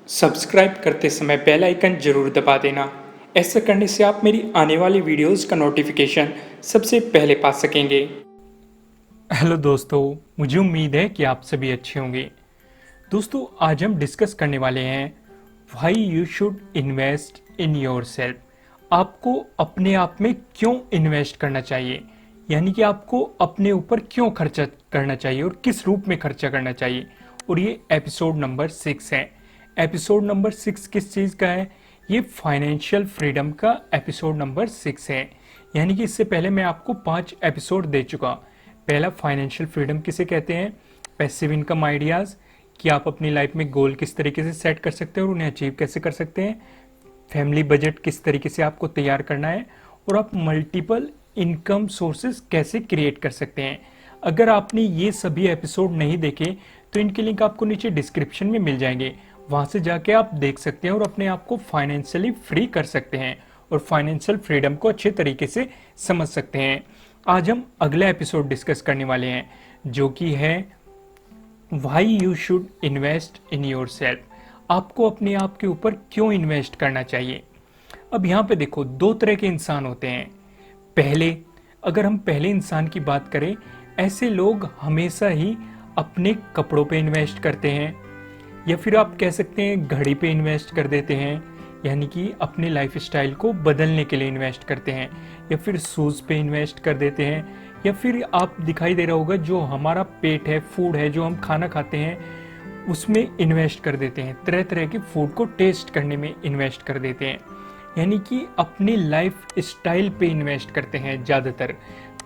Subscribe करते समय bell icon जरूर दबा देना। ऐसा करने से आप मेरी आने वाली वीडियोस का नोटिफिकेशन सबसे पहले पा सकेंगे। हेलो दोस्तों, मुझे उम्मीद है कि आप सभी अच्छे होंगे। दोस्तों, आज हम डिस्कस करने वाले हैं why you should invest in yourself. आपको अपने आप में क्यों इन्वेस्ट करना चाहिए, यानी कि आपको अपने ऊपर क्यों खर्चा करना चाहिए और किस रूप में खर्चा करना चाहिए। और ये एपिसोड नंबर 6 है। एपिसोड नंबर 6 किस चीज़ का है? ये फाइनेंशियल फ्रीडम का एपिसोड नंबर 6 है। यानी कि इससे पहले मैं आपको 5 एपिसोड दे चुका। पहला, फाइनेंशियल फ्रीडम किसे कहते हैं, पैसिव इनकम आइडियाज़, कि आप अपनी लाइफ में गोल किस तरीके से सेट कर सकते हैं और उन्हें अचीव कैसे कर सकते हैं, फैमिली बजट किस तरीके से आपको तैयार करना है, और आप मल्टीपल इनकम सोर्सेज कैसे क्रिएट कर सकते हैं। अगर आपने ये सभी एपिसोड नहीं देखे तो इनके लिंक आपको नीचे डिस्क्रिप्शन में मिल जाएंगे, वहां से जाके आप देख सकते हैं और अपने आप को फाइनेंशियली फ्री कर सकते हैं और फाइनेंशियल फ्रीडम को अच्छे तरीके से समझ सकते हैं। आज हम अगला एपिसोड डिस्कस करने वाले हैं, जो कि है why you should invest in yourself. आपको अपने आप के ऊपर क्यों इन्वेस्ट करना चाहिए। अब यहाँ पे देखो, दो तरह के इंसान होते हैं। पहले, अगर हम पहले इंसान की बात करें, ऐसे लोग हमेशा ही अपने कपड़ों पे इन्वेस्ट करते हैं, या फिर आप कह सकते हैं घड़ी पे इन्वेस्ट कर देते हैं, यानी कि अपने लाइफ स्टाइल को बदलने के लिए इन्वेस्ट करते हैं, या फिर शूज़ पे इन्वेस्ट कर देते हैं, या फिर आप दिखाई दे रहा होगा जो हमारा पेट है, फूड है, जो हम खाना खाते हैं उसमें इन्वेस्ट कर देते हैं, तरह तरह के फूड को टेस्ट करने में इन्वेस्ट कर देते हैं, यानी कि अपनी लाइफ स्टाइल पे इन्वेस्ट करते हैं ज़्यादातर।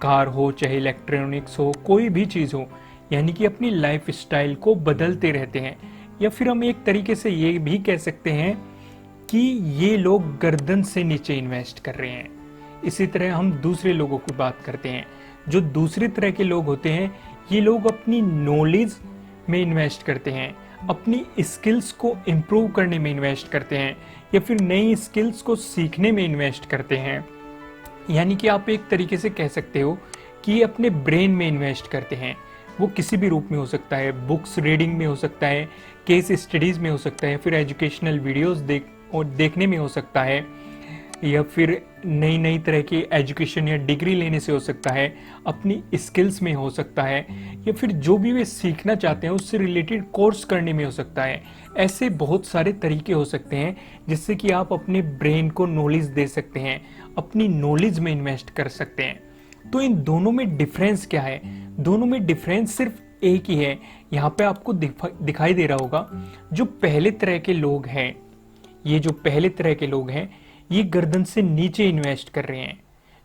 कार हो चाहे इलेक्ट्रॉनिक्स हो, कोई भी चीज़ हो, यानी कि अपनी लाइफ स्टाइल को बदलते रहते हैं। या फिर हम एक तरीके से ये भी कह सकते हैं कि ये लोग गर्दन से नीचे इन्वेस्ट कर रहे हैं। इसी तरह हम दूसरे लोगों की बात करते हैं। जो दूसरी तरह के लोग होते हैं, ये लोग अपनी नॉलेज में इन्वेस्ट करते हैं, अपनी स्किल्स को इम्प्रूव करने में इन्वेस्ट करते हैं, या फिर नई स्किल्स को सीखने में इन्वेस्ट करते हैं। यानी कि आप एक तरीके से कह सकते हो कि ये अपने ब्रेन में इन्वेस्ट करते हैं। वो किसी भी रूप में हो सकता है, बुक्स रीडिंग में हो सकता है, केस स्टडीज़ में हो सकता है, फिर एजुकेशनल वीडियोस देखने में हो सकता है, या फिर नई नई तरह की एजुकेशन या डिग्री लेने से हो सकता है, अपनी स्किल्स में हो सकता है, या फिर जो भी वे सीखना चाहते हैं उससे रिलेटेड कोर्स करने में हो सकता है। ऐसे बहुत सारे तरीके हो सकते हैं जिससे कि आप अपने ब्रेन को नॉलेज दे सकते हैं, अपनी नॉलेज में इन्वेस्ट कर सकते हैं। तो इन दोनों में डिफरेंस क्या है? दोनों में डिफरेंस सिर्फ एक ही है। यहाँ पे आपको दिखाई दे रहा होगा, जो पहले तरह के लोग हैं, ये जो पहले तरह के लोग हैं, ये गर्दन से नीचे इन्वेस्ट कर रहे हैं,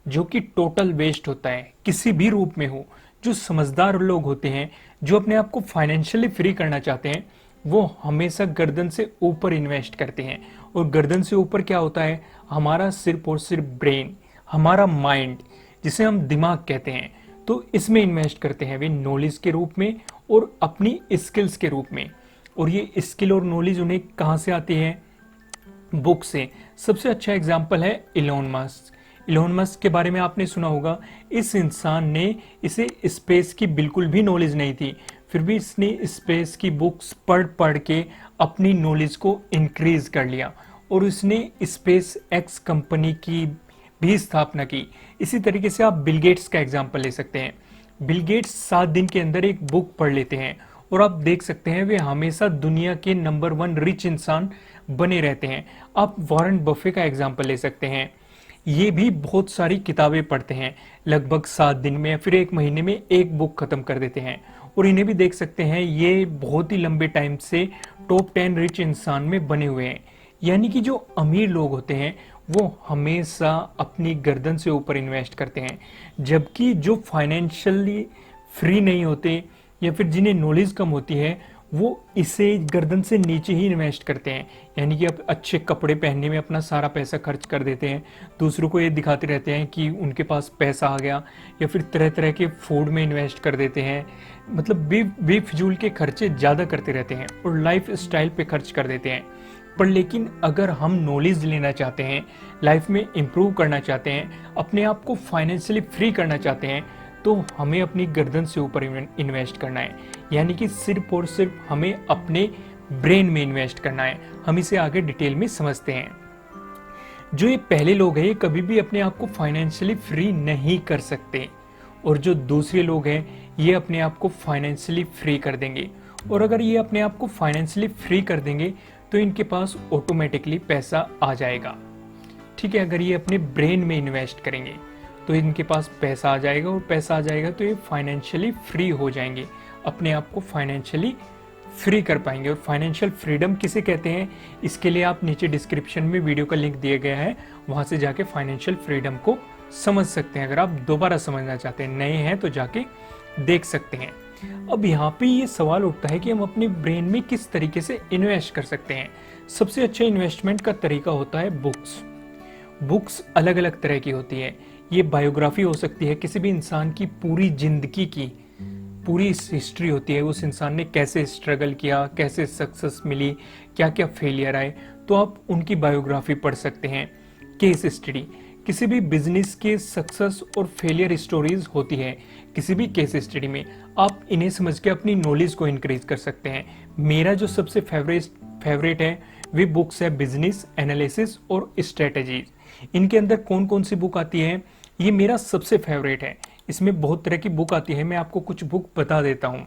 जो कि टोटल वेस्ट होता है किसी भी रूप में हो। जो समझदार लोग होते हैं, जो अपने आप को फाइनेंशियली फ्री करना चाहते हैं, वो हमेशा गर्दन से ऊपर इन्वेस्ट करते हैं। और गर्दन से ऊपर क्या होता है? हमारा सिर्फ और सिर्फ ब्रेन, हमारा माइंड, जिसे हम दिमाग कहते हैं। तो इसमें इन्वेस्ट करते हैं वे नॉलेज के रूप में और अपनी स्किल्स के रूप में। और ये स्किल और नॉलेज उन्हें कहाँ से आती है? बुक से। सबसे अच्छा एग्जाम्पल है इलोन मस्क। इलोन मस्क के बारे में आपने सुना होगा। इस इंसान ने, इसे स्पेस की बिल्कुल भी नॉलेज नहीं थी, फिर भी इसने स्पेस की बुक्स पढ़ पढ़ के अपनी नॉलेज को इंक्रीज कर लिया और उसने स्पेस एक्स कंपनी की भी स्थापना की। इसी तरीके से आप बिल गेट्स का एग्जाम्पल ले सकते हैं। बिल गेट्स 7 दिन के अंदर एक बुक पढ़ लेते हैं और आप देख सकते हैं वे हमेशा दुनिया के नंबर 1 रिच इंसान बने रहते हैं। आप वॉरेन बफे का एग्जाम्पल ले सकते हैं। ये भी बहुत सारी किताबें पढ़ते हैं, लगभग 7 दिन में या फिर 1 महीने में एक बुक खत्म कर देते हैं। और इन्हें भी देख सकते हैं, ये बहुत ही लंबे टाइम से टॉप 10 रिच इंसान में बने हुए हैं। यानी कि जो अमीर लोग होते हैं वो हमेशा अपनी गर्दन से ऊपर इन्वेस्ट करते हैं, जबकि जो फाइनेंशियली फ्री नहीं होते या फिर जिन्हें नॉलेज कम होती है, वो इसे गर्दन से नीचे ही इन्वेस्ट करते हैं। यानी कि अब अच्छे कपड़े पहनने में अपना सारा पैसा खर्च कर देते हैं, दूसरों को ये दिखाते रहते हैं कि उनके पास पैसा आ गया, या फिर तरह तरह के फूड में इन्वेस्ट कर देते हैं। मतलब बेफिजूल के खर्चे ज़्यादा करते रहते हैं और लाइफ स्टाइल पे खर्च कर देते हैं। पर लेकिन अगर हम नॉलेज लेना चाहते हैं, लाइफ में इम्प्रूव करना चाहते हैं, अपने आप को फाइनेंशियली फ्री करना चाहते हैं, तो हमें अपनी गर्दन से ऊपर इन्वेस्ट करना है। यानी कि सिर्फ और सिर्फ हमें अपने ब्रेन में इन्वेस्ट करना है। हम इसे आगे डिटेल में समझते हैं। जो ये पहले लोग हैं ये कभी भी अपने आप को फाइनेंशियली फ्री नहीं कर सकते, और जो दूसरे लोग हैं ये अपने आप को फाइनेंशियली फ्री कर देंगे। और अगर ये अपने आप को फाइनेंशियली फ्री कर देंगे तो इनके पास ऑटोमेटिकली पैसा आ जाएगा। ठीक है, अगर ये अपने ब्रेन में इन्वेस्ट करेंगे तो इनके पास पैसा आ जाएगा, और पैसा आ जाएगा तो ये फाइनेंशियली फ्री हो जाएंगे, अपने आप को फाइनेंशियली फ्री कर पाएंगे। और फाइनेंशियल फ्रीडम किसे कहते हैं, इसके लिए आप नीचे डिस्क्रिप्शन में वीडियो का लिंक दिया गया है, वहां से जाके फाइनेंशियल फ्रीडम को समझ सकते हैं। अगर आप दोबारा समझना चाहते हैं, नए हैं तो जाके देख सकते हैं। अब यहाँ पे ये सवाल उठता है कि हम अपने ब्रेन में किस तरीके से इन्वेस्ट कर सकते हैं। सबसे अच्छा इन्वेस्टमेंट का तरीका होता है बुक्स। बुक्स अलग अलग तरह की होती है। ये बायोग्राफी हो सकती है, किसी भी इंसान की पूरी जिंदगी की पूरी हिस्ट्री होती है, उस इंसान ने कैसे स्ट्रगल किया, कैसे सक्सेस मिली, क्या क्या फेलियर आए, तो आप उनकी बायोग्राफी पढ़ सकते हैं। केस स्टडी, किसी भी बिजनेस के सक्सेस और फेलियर स्टोरीज होती है किसी भी केस स्टडी में, आप इन्हें समझ के अपनी नॉलेज को इंक्रीज कर सकते हैं। मेरा जो सबसे फेवरेट है वे बुक्स है बिजनेस एनालिसिस और स्ट्रेटेजीज। इनके अंदर कौन कौन सी बुक आती है, ये मेरा सबसे फेवरेट है। इसमें बहुत तरह की बुक आती है, मैं आपको कुछ बुक बता देता हूँ।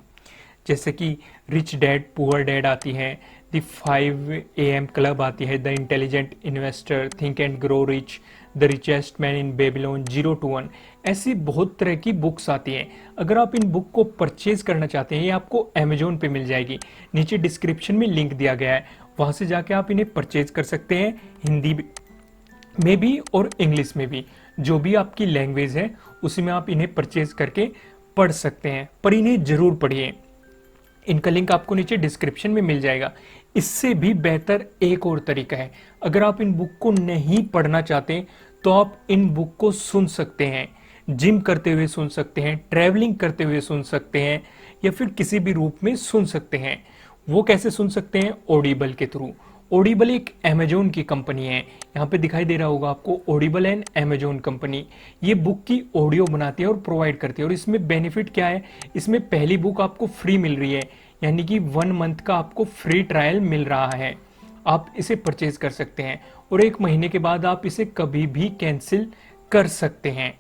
जैसे कि रिच डैड पुअर डैड आती है, द 5 AM क्लब आती है, the intelligent investor, think and grow rich, the richest man in Babylon, 0 to 1, ऐसी बहुत तरह की बुक्स आती हैं। अगर आप इन बुक को परचेज करना चाहते हैं, ये आपको अमेजोन पे मिल जाएगी, नीचे डिस्क्रिप्शन में लिंक दिया गया है, वहां से जाके आप इन्हें परचेज कर सकते हैं, हिंदी में भी और इंग्लिश में भी, जो भी आपकी लैंग्वेज है उसी में आप इन्हें परचेज करके पढ़ सकते हैं। पर इन्हें जरूर पढ़िए, इनका लिंक आपको नीचे डिस्क्रिप्शन में मिल जाएगा। इससे भी बेहतर एक और तरीका है, अगर आप इन बुक को नहीं पढ़ना चाहते तो आप इन बुक को सुन सकते हैं, जिम करते हुए सुन सकते हैं, ट्रैवलिंग करते हुए सुन सकते हैं, या फिर किसी भी रूप में सुन सकते हैं। वो कैसे सुन सकते हैं, ऑडिबल के थ्रू। ऑडिबल एक अमेजोन की कंपनी है, यहाँ पे दिखाई दे रहा होगा आपको, ऑडिबल एंड अमेजोन कंपनी। ये बुक की ऑडियो बनाती है और प्रोवाइड करती है। और इसमें बेनिफिट क्या है, इसमें पहली बुक आपको फ्री मिल रही है, यानी कि 1 मंथ का आपको फ्री ट्रायल मिल रहा है। आप इसे परचेज कर सकते हैं और 1 महीने के बाद आप इसे कभी भी कैंसिल कर सकते हैं।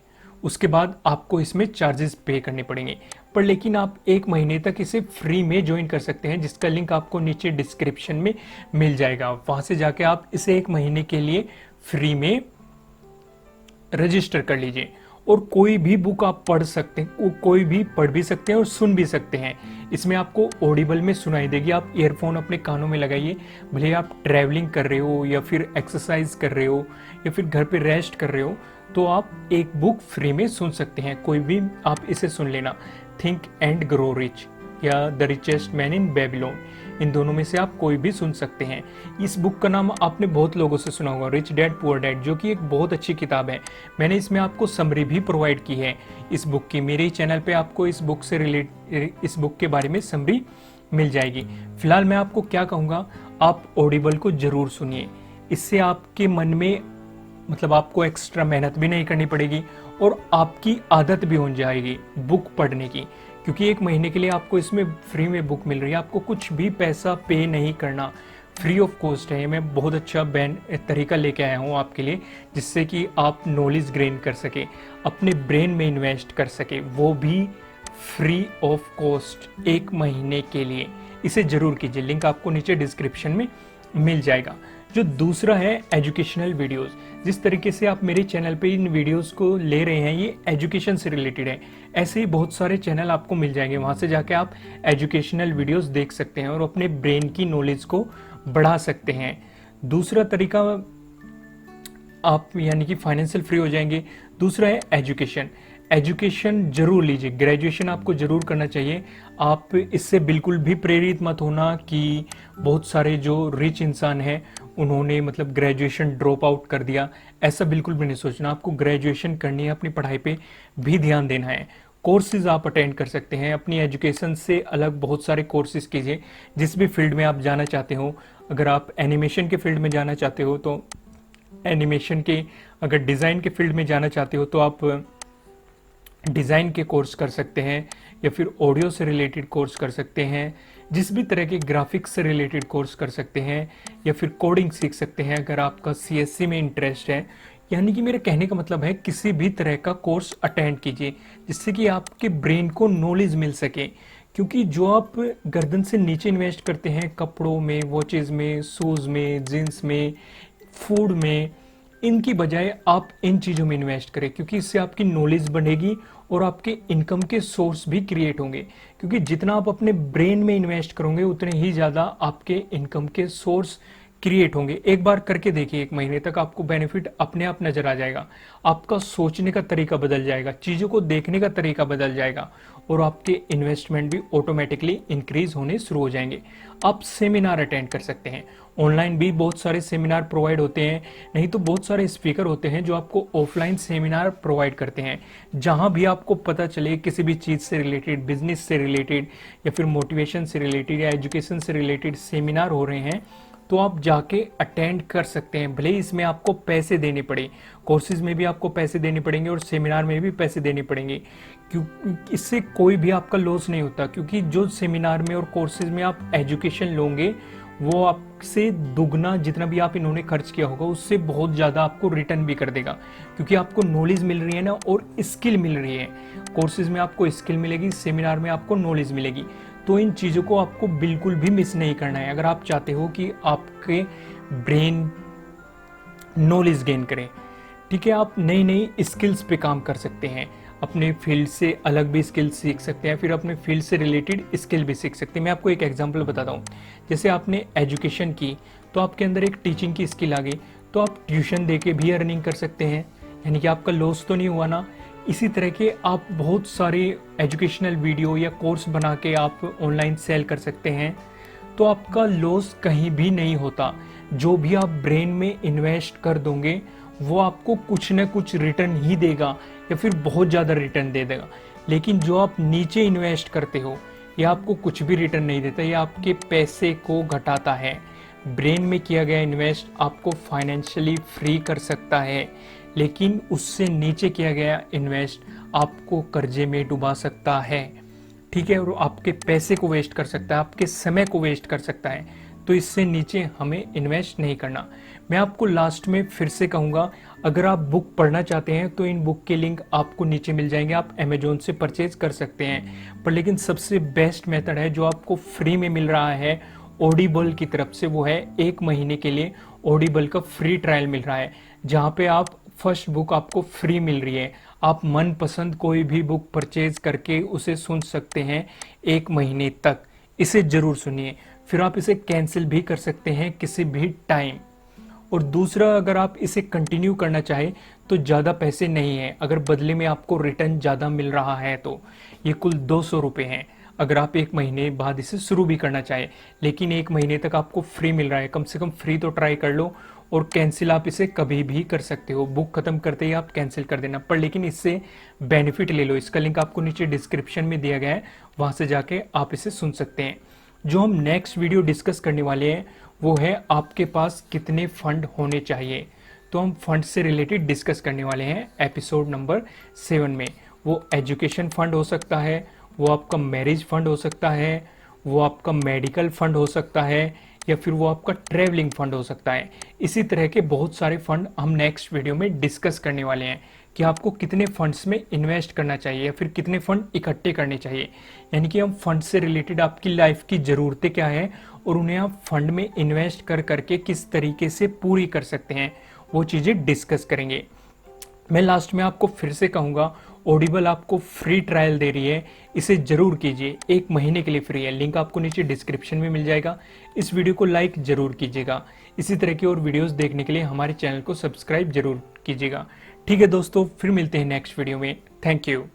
उसके बाद आपको इसमें चार्जेस पे करने पड़ेंगे, पर लेकिन आप 1 महीने तक इसे फ्री में ज्वाइन कर सकते हैं, जिसका लिंक आपको नीचे डिस्क्रिप्शन में मिल जाएगा। वहां से जाके आप इसे 1 महीने के लिए फ्री में रजिस्टर कर लीजिए, और कोई भी बुक आप पढ़ सकते हैं, कोई भी पढ़ भी सकते हैं और सुन भी सकते हैं। इसमें आपको ऑडिबल में सुनाई देगी, आप ईयरफोन अपने कानों में लगाइए, भले आप ट्रैवलिंग कर रहे हो या फिर एक्सरसाइज कर रहे हो या फिर घर पे रेस्ट कर रहे हो, तो आप एक बुक फ्री में सुन सकते हैं। कोई भी आप इसे सुन लेना, थिंक एंड ग्रो रिच या the richest man in Babylon, इन दोनों में से आप कोई भी सुन सकते हैं। इस बुक का नाम आपने बहुत लोगों से सुना होगा, रिच डैड पुअर डैड, जो कि एक बहुत अच्छी किताब है। मैंने इसमें आपको समरी भी प्रोवाइड की है इस बुक की, मेरे ही चैनल पे आपको इस बुक के बारे में समरी मिल जाएगी। फिलहाल मैं आपको क्या कहूँगा, आप ऑडिबल को जरूर सुनिए, इससे आपके मन में मतलब आपको एक्स्ट्रा मेहनत भी नहीं करनी पड़ेगी और आपकी आदत भी हो जाएगी बुक पढ़ने की, क्योंकि 1 महीने के लिए आपको इसमें फ्री में बुक मिल रही है, आपको कुछ भी पैसा पे नहीं करना, फ्री ऑफ कॉस्ट है। मैं बहुत अच्छा तरीका लेके आया हूँ आपके लिए, जिससे कि आप नॉलेज गेन कर सके, अपने ब्रेन में इन्वेस्ट कर सके, वो भी फ्री ऑफ कॉस्ट 1 महीने के लिए। इसे जरूर कीजिए, लिंक आपको नीचे डिस्क्रिप्शन में मिल जाएगा। जो दूसरा है एजुकेशनल वीडियोस, जिस तरीके से आप मेरे चैनल पे इन वीडियोस को ले रहे हैं ये एजुकेशन से रिलेटेड है, ऐसे ही बहुत सारे चैनल आपको मिल जाएंगे, वहां से जाके आप एजुकेशनल वीडियोस देख सकते हैं और अपने ब्रेन की नॉलेज को बढ़ा सकते हैं। दूसरा तरीका आप यानी कि फाइनेंशियल फ्री हो जाएंगे। दूसरा है एजुकेशन। एजुकेशन जरूर लीजिए, ग्रेजुएशन आपको जरूर करना चाहिए। आप इससे बिल्कुल भी प्रेरित मत होना कि बहुत सारे जो रिच इंसान हैं उन्होंने मतलब ग्रेजुएशन ड्रॉप आउट कर दिया, ऐसा बिल्कुल भी नहीं सोचना। आपको ग्रेजुएशन करनी है, अपनी पढ़ाई पे भी ध्यान देना है। कोर्सेज आप अटेंड कर सकते हैं, अपनी एजुकेशन से अलग बहुत सारे कोर्सेज कीजिए, जिस भी फील्ड में आप जाना चाहते हो। अगर आप एनिमेशन के फील्ड में जाना चाहते हो तो एनिमेशन के, अगर डिज़ाइन के फील्ड में जाना चाहते हो तो आप डिज़ाइन के कोर्स कर सकते हैं, या फिर ऑडियो से रिलेटेड कोर्स कर सकते हैं, जिस भी तरह के ग्राफिक्स से रिलेटेड कोर्स कर सकते हैं या फिर कोडिंग सीख सकते हैं अगर आपका CSC में इंटरेस्ट है। यानी कि मेरे कहने का मतलब है किसी भी तरह का कोर्स अटेंड कीजिए जिससे कि आपके ब्रेन को नॉलेज मिल सके। क्योंकि जो आप गर्दन से नीचे इन्वेस्ट करते हैं कपड़ों में, वॉचेस में, शूज़ में, जींस में, फूड में, इनकी बजाय आप इन चीज़ों में इन्वेस्ट करें क्योंकि इससे आपकी नॉलेज बढ़ेगी और आपके इनकम के सोर्स भी क्रिएट होंगे। क्योंकि जितना आप अपने ब्रेन में इन्वेस्ट करोगे उतने ही ज़्यादा आपके इनकम के सोर्स क्रिएट होंगे। एक बार करके देखिए, 1 महीने तक आपको बेनिफिट अपने आप नजर आ जाएगा। आपका सोचने का तरीका बदल जाएगा, चीज़ों को देखने का तरीका बदल जाएगा और आपके इन्वेस्टमेंट भी ऑटोमेटिकली इंक्रीज होने शुरू हो जाएंगे। आप सेमिनार अटेंड कर सकते हैं, ऑनलाइन भी बहुत सारे सेमिनार प्रोवाइड होते हैं, नहीं तो बहुत सारे स्पीकर होते हैं जो आपको ऑफलाइन सेमिनार प्रोवाइड करते हैं। जहां भी आपको पता चले किसी भी चीज़ से रिलेटेड, बिजनेस से रिलेटेड या फिर मोटिवेशन से रिलेटेड या एजुकेशन से रिलेटेड सेमिनार हो रहे हैं तो आप जाके अटेंड कर सकते हैं। भले ही इसमें आपको पैसे देने पड़े, कोर्सेज में भी आपको पैसे देने पड़ेंगे और सेमिनार में भी पैसे देने पड़ेंगे, क्योंकि इससे कोई भी आपका लॉस नहीं होता। क्योंकि जो सेमिनार में और कोर्सेज में आप एजुकेशन लोगे वो आपसे दुगना जितना भी आप इन्होंने खर्च किया होगा उससे बहुत ज़्यादा आपको रिटर्न भी कर देगा। क्योंकि आपको नॉलेज मिल रही है ना और स्किल मिल रही है। कोर्सेज में आपको स्किल मिलेगी, सेमिनार में आपको नॉलेज मिलेगी। तो इन चीज़ों को आपको बिल्कुल भी मिस नहीं करना है अगर आप चाहते हो कि आपके ब्रेन नॉलेज गेन करें। ठीक है, आप नई नई स्किल्स पे काम कर सकते हैं, अपने फील्ड से अलग भी स्किल्स सीख सकते हैं, फिर अपने फील्ड से रिलेटेड स्किल भी सीख सकते हैं। मैं आपको एक एग्जांपल बताता हूँ। जैसे आपने एजुकेशन की तो आपके अंदर एक टीचिंग की स्किल आ गई, तो आप ट्यूशन दे के भी अर्निंग कर सकते हैं, यानी कि आपका लॉस तो नहीं हुआ ना। इसी तरह के आप बहुत सारे एजुकेशनल वीडियो या कोर्स बना के आप ऑनलाइन सेल कर सकते हैं, तो आपका लॉस कहीं भी नहीं होता। जो भी आप ब्रेन में इन्वेस्ट कर दोगे वो आपको कुछ न कुछ रिटर्न ही देगा या फिर बहुत ज़्यादा रिटर्न दे देगा। लेकिन जो आप नीचे इन्वेस्ट करते हो ये आपको कुछ भी रिटर्न नहीं देता, ये आपके पैसे को घटाता है। ब्रेन में किया गया इन्वेस्ट आपको फाइनेंशियली फ्री कर सकता है, लेकिन उससे नीचे किया गया इन्वेस्ट आपको कर्जे में डुबा सकता है। ठीक है, और आपके पैसे को वेस्ट कर सकता है, आपके समय को वेस्ट कर सकता है। तो इससे नीचे हमें इन्वेस्ट नहीं करना। मैं आपको लास्ट में फिर से कहूँगा, अगर आप बुक पढ़ना चाहते हैं तो इन बुक के लिंक आपको नीचे मिल जाएंगे, आप अमेजोन से परचेज कर सकते हैं। पर लेकिन सबसे बेस्ट मेथड है जो आपको फ्री में मिल रहा है ऑडिबल की तरफ से, वो है 1 महीने के लिए ऑडिबल का फ्री ट्रायल मिल रहा है, जहाँ पे आप फर्स्ट बुक आपको फ्री मिल रही है। आप मनपसंद कोई भी बुक परचेज करके उसे सुन सकते हैं 1 महीने तक। इसे जरूर सुनिए, फिर आप इसे कैंसिल भी कर सकते हैं किसी भी टाइम। और दूसरा, अगर आप इसे कंटिन्यू करना चाहें तो ज़्यादा पैसे नहीं है, अगर बदले में आपको रिटर्न ज़्यादा मिल रहा है तो ये कुल 200 रुपये हैं। अगर आप 1 महीने बाद इसे शुरू भी करना चाहें, लेकिन 1 महीने तक आपको फ्री मिल रहा है, कम से कम फ्री तो ट्राई कर लो। और कैंसिल आप इसे कभी भी कर सकते हो, बुक खत्म करते ही आप कैंसिल कर देना, पर लेकिन इससे बेनिफिट ले लो। इसका लिंक आपको नीचे डिस्क्रिप्शन में दिया गया है, वहाँ से जाके आप इसे सुन सकते हैं। जो हम नेक्स्ट वीडियो डिस्कस करने वाले हैं वो है आपके पास कितने फंड होने चाहिए। तो हम फंड से रिलेटेड डिस्कस करने वाले हैं एपिसोड नंबर 7 में। वो एजुकेशन फंड हो सकता है, वो आपका मैरिज फंड हो सकता है, वो आपका मेडिकल फंड हो सकता है, या फिर वो आपका ट्रैवलिंग फंड हो सकता है। इसी तरह के बहुत सारे फंड हम नेक्स्ट वीडियो में डिस्कस करने वाले हैं कि आपको कितने फंड्स में इन्वेस्ट करना चाहिए या फिर कितने फंड इकट्ठे करने चाहिए। यानी कि हम फंड से रिलेटेड आपकी लाइफ की ज़रूरतें क्या हैं और उन्हें आप फंड में इन्वेस्ट कर करके किस तरीके से पूरी कर सकते हैं, वो चीज़ें डिस्कस करेंगे। मैं लास्ट में आपको फिर से कहूँगा, ऑडिबल आपको फ्री ट्रायल दे रही है, इसे जरूर कीजिए, 1 महीने के लिए फ्री है। लिंक आपको नीचे डिस्क्रिप्शन में मिल जाएगा। इस वीडियो को लाइक जरूर कीजिएगा। इसी तरह की और वीडियोस देखने के लिए हमारे चैनल को सब्सक्राइब जरूर कीजिएगा। ठीक है दोस्तों, फिर मिलते हैं नेक्स्ट वीडियो में। Thank you.